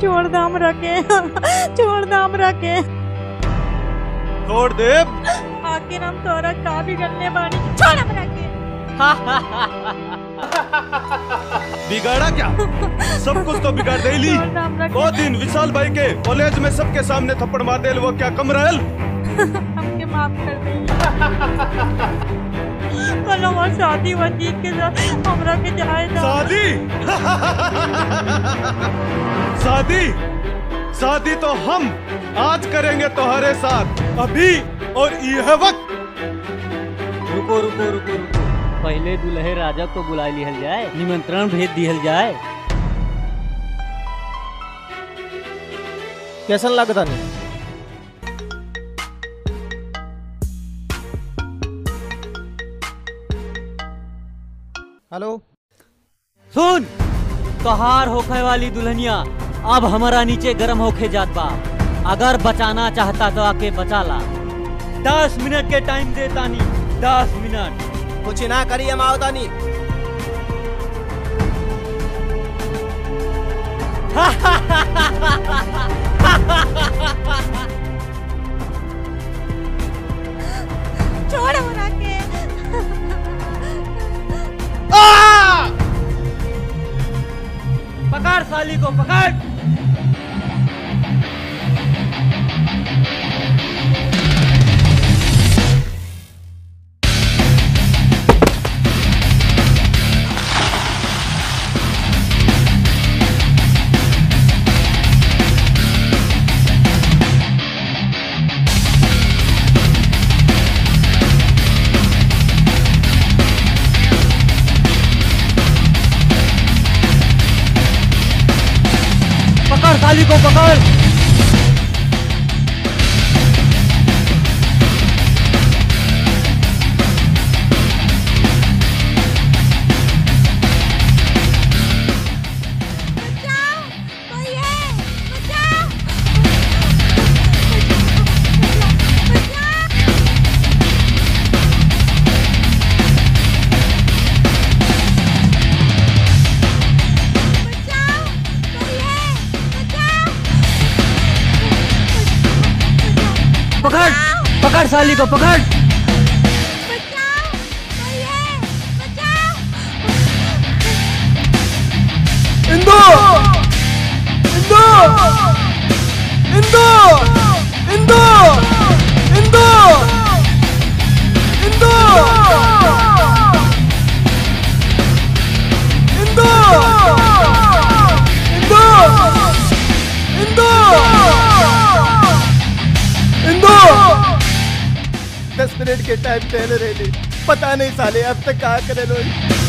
छोड़ दाम रखे छोड़ दाम रखे छोड़ दे। आखिर हम तोरा का भी गलने बानी छोड़ हम रखे। बिगाड़ा क्या? सब कुछ तो बिगाड़ दे ली। वो दिन विशाल भाई के कॉलेज में सबके सामने थप्पड़ मार दे, वो क्या कम रहल? हमके माफ कर दे। कल हमारी शादी वजीद के साथ हमरा के जाए था। शादी? शादी? शादी तो हम आज करेंगे तुम्हारे साथ, अभी और यह वक्त। रुको रुको रुको रुको, पहले दुल्हे राजा को बुला लिहल जाए, निमंत्रण भेज दिहल जाए। कैसा लगता नहीं? हेलो सुन, तोहार होखे वाली दुल्हनिया अब हमारा नीचे गरम होके जात बा। अगर बचाना चाहता तो आके बचा ला। 10 मिनट के टाइम देता नहीं, 10 मिनट। कुछ ना करिए मावतानी। छोड़ हमरा के। पकड़ साली को, पकड़। साली को पकड़। पकड़ पकड़ साली को, पकड़। इंदु इंदु इंदु इंदु इंदु इंदु इंदु इंदु इंदु 10 मिनट के टाइम पहले रह ली, पता नहीं साले अब तक कहाँ करे लोग।